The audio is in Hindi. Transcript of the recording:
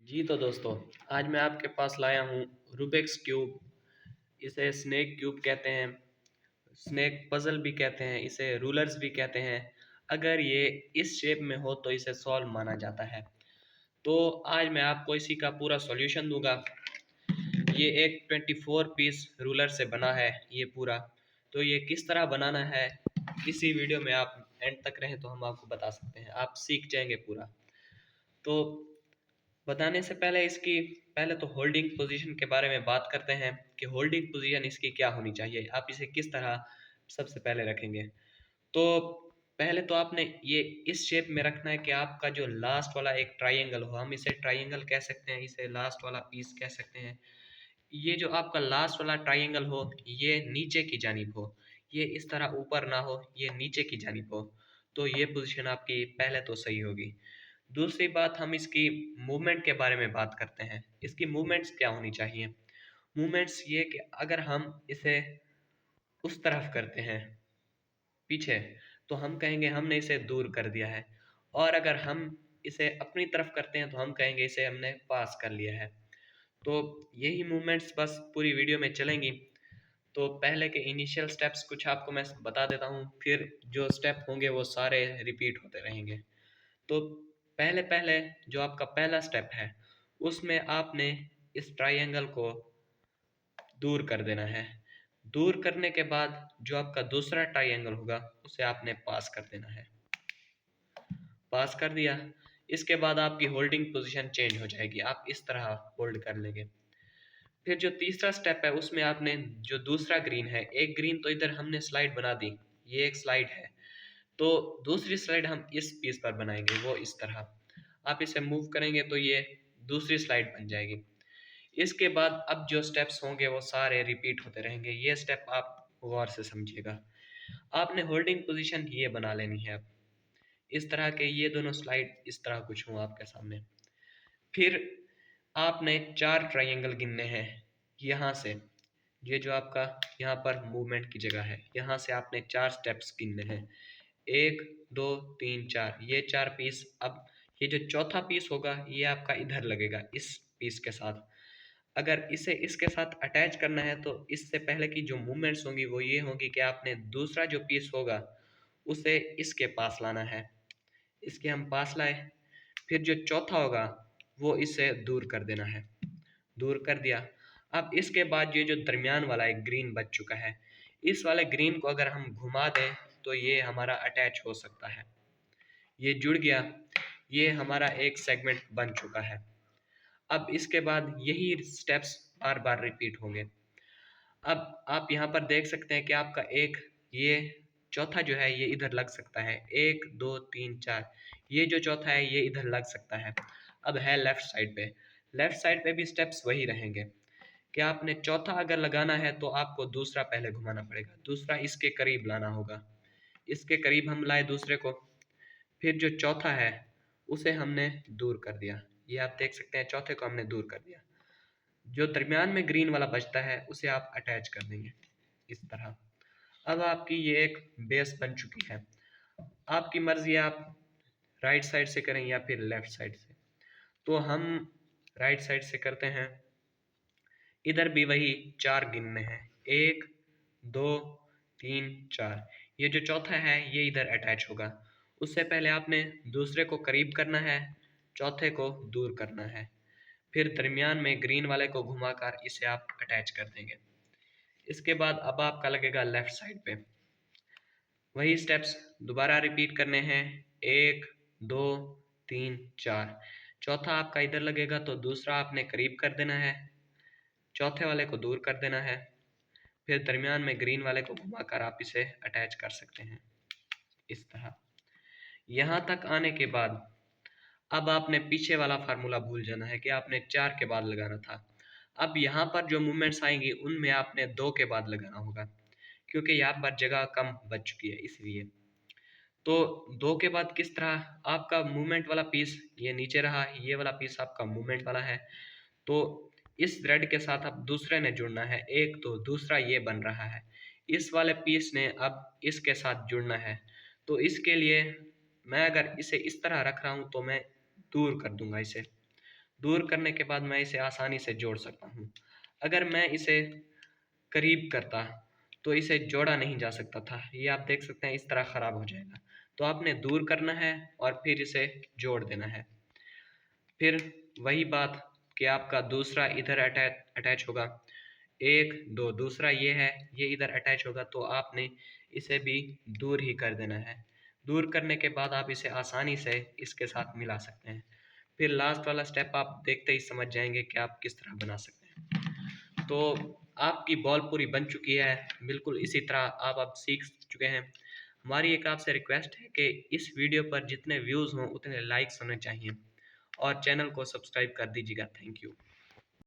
जी तो दोस्तों, आज मैं आपके पास लाया हूँ रूबिक्स क्यूब। इसे स्नेक क्यूब कहते हैं, स्नेक पजल भी कहते हैं, इसे रूलर्स भी कहते हैं। अगर ये इस शेप में हो तो इसे सॉल्व माना जाता है। तो आज मैं आपको इसी का पूरा सॉल्यूशन दूंगा। ये एक 24 पीस रूलर से बना है ये पूरा। तो ये किस तरह बनाना है, इसी वीडियो में आप एंड तक रहें तो हम आपको बता सकते हैं, आप सीख जाएंगे पूरा। तो बताने से पहले इसकी पहले तो होल्डिंग पोजीशन के बारे में बात करते हैं कि होल्डिंग पोजीशन इसकी क्या होनी चाहिए, आप इसे किस तरह सबसे पहले रखेंगे। तो पहले तो आपने ये इस शेप में रखना है कि आपका जो लास्ट वाला एक ट्रायंगल हो, हम इसे ट्रायंगल कह सकते हैं, इसे लास्ट वाला पीस कह सकते हैं। ये जो आपका लास्ट वाला ट्रायंगल हो ये नीचे की जानिब हो, ये इस तरह ऊपर ना हो, ये नीचे की जानिब हो। तो ये पोजीशन आपकी पहले तो सही होगी। दूसरी बात, हम इसकी मूवमेंट के बारे में बात करते हैं। इसकी मूवमेंट्स क्या होनी चाहिए। मूवमेंट्स ये कि अगर हम इसे उस तरफ करते हैं पीछे, तो हम कहेंगे हमने इसे दूर कर दिया है। और अगर हम इसे अपनी तरफ करते हैं तो हम कहेंगे इसे हमने पास कर लिया है। तो यही मूवमेंट्स बस पूरी वीडियो में चलेंगी। तो पहले के इनिशियल स्टेप्स कुछ आपको मैं बता देता हूँ, फिर जो स्टेप होंगे वो सारे रिपीट होते रहेंगे। तो पहले पहले जो आपका पहला स्टेप है उसमें आपने इस ट्रायंगल को दूर कर देना है। दूर करने के बाद जो आपका दूसरा ट्रायंगल होगा उसे आपने पास कर देना है। पास कर दिया, इसके बाद आपकी होल्डिंग पोजीशन चेंज हो जाएगी, आप इस तरह होल्ड कर लेंगे। फिर जो तीसरा स्टेप है उसमें आपने जो दूसरा ग्रीन है, एक ग्रीन तो इधर हमने स्लाइड बना दी, ये एक स्लाइड है। तो दूसरी स्लाइड हम इस पीस पर बनाएंगे, वो इस तरह आप इसे मूव करेंगे तो ये दूसरी स्लाइड बन जाएगी। इसके बाद अब जो स्टेप्स होंगे वो सारे रिपीट होते रहेंगे, ये स्टेप आप गौर से समझिएगा। आपने होल्डिंग पोजीशन ये बना लेनी है। अब इस तरह के ये दोनों स्लाइड इस तरह कुछ हों आपके सामने। फिर आपने चार ट्रायंगल गिनने हैं यहाँ से। ये जो आपका यहाँ पर मूवमेंट की जगह है, यहाँ से आपने चार स्टेप्स गिनने हैं। एक, दो, तीन, चार, ये चार पीस। अब ये जो चौथा पीस होगा ये आपका इधर लगेगा इस पीस के साथ। अगर इसे इसके साथ अटैच करना है तो इससे पहले की जो मूवमेंट्स होंगी वो ये होंगी कि आपने दूसरा जो पीस होगा उसे इसके पास लाना है, इसके हम पास लाए। फिर जो चौथा होगा वो इसे दूर कर देना है, दूर कर दिया। अब इसके बाद ये जो दरमियान वाला एक ग्रीन बच चुका है, इस वाले ग्रीन को अगर हम घुमा दें तो ये हमारा अटैच हो सकता है, ये जुड़ गया, ये हमारा एक सेगमेंट बन चुका है। अब इसके बाद यही स्टेप्स बार बार रिपीट होंगे। अब आप यहाँ पर देख सकते हैं कि आपका एक ये चौथा जो है ये इधर लग सकता है, एक, दो, तीन, चार, ये जो चौथा है ये इधर लग सकता है। अब है लेफ्ट साइड पे, लेफ्ट साइड पे भी स्टेप्स वही रहेंगे कि आपने चौथा अगर लगाना है तो आपको दूसरा पहले घुमाना पड़ेगा, दूसरा इसके करीब लाना होगा, इसके करीब हम लाए दूसरे को। फिर जो चौथा है उसे हमने दूर कर दिया, ये आप देख सकते हैं चौथे को हमने दूर कर दिया। जो दरमियान में ग्रीन वाला बचता है उसे आप अटैच कर देंगे इस तरह। अब आपकी ये एक बेस बन चुकी है। आपकी मर्जी है आप राइट साइड से करें या फिर लेफ्ट साइड से। तो हम राइट साइड से करते हैं। इधर भी वही चार गिनने हैं, एक, दो, तीन, चार। ये जो चौथा है ये इधर अटैच होगा। उससे पहले आपने दूसरे को करीब करना है, चौथे को दूर करना है। फिर दरमियान में ग्रीन वाले को घुमाकर इसे आप अटैच कर देंगे। इसके बाद अब आपका लगेगा लेफ्ट साइड पे, वही स्टेप्स दोबारा रिपीट करने हैं, एक, दो, तीन, चार। चौथा आपका इधर लगेगा तो दूसरा आपने करीब कर देना है, चौथे वाले को दूर कर देना है। फिर दरमियान में ग्रीन वाले को घुमाकर आप इसे अटैच कर सकते हैं इस तरह। यहाँ तक आने के बाद अब आपने पीछे वाला फार्मूला भूल जाना है कि आपने चार के बाद लगाना था। अब यहाँ पर जो मूवमेंट्स आएंगी उनमें आपने दो के बाद लगाना होगा, क्योंकि यहाँ पर जगह कम बच चुकी है इसलिए। तो दो के बाद किस तरह, आपका मूवमेंट वाला पीस ये नीचे रहा, ये वाला पीस आपका मूवमेंट वाला है। तो इस थ्रेड के साथ अब दूसरे ने जुड़ना है, एक तो दूसरा ये बन रहा है, इस वाले पीस ने अब इसके साथ जुड़ना है। तो इसके लिए मैं अगर इसे इस तरह रख रहा हूँ तो मैं दूर कर दूंगा इसे, दूर करने के बाद मैं इसे आसानी से जोड़ सकता हूँ। अगर मैं इसे करीब करता तो इसे जोड़ा नहीं जा सकता था। ये आप देख सकते हैं इस तरह ख़राब हो जाएगा। तो आपने दूर करना है और फिर इसे जोड़ देना है। फिर वही बात कि आपका दूसरा इधर अटैच होगा, 1 2 दूसरा ये है, ये इधर अटैच होगा, तो आपने इसे भी दूर ही कर देना है। दूर करने के बाद आप इसे आसानी से इसके साथ मिला सकते हैं। फिर लास्ट वाला स्टेप आप देखते ही समझ जाएंगे कि आप किस तरह बना सकते हैं। तो आपकी बॉल पूरी बन चुकी है, बिल्कुल इसी तरह आप अब सीख चुके हैं। हमारी एक आपसे रिक्वेस्ट है कि इस वीडियो पर जितने व्यूज़ हों उतने लाइक्स होने चाहिए और चैनल को सब्सक्राइब कर दीजिएगा। Thank you.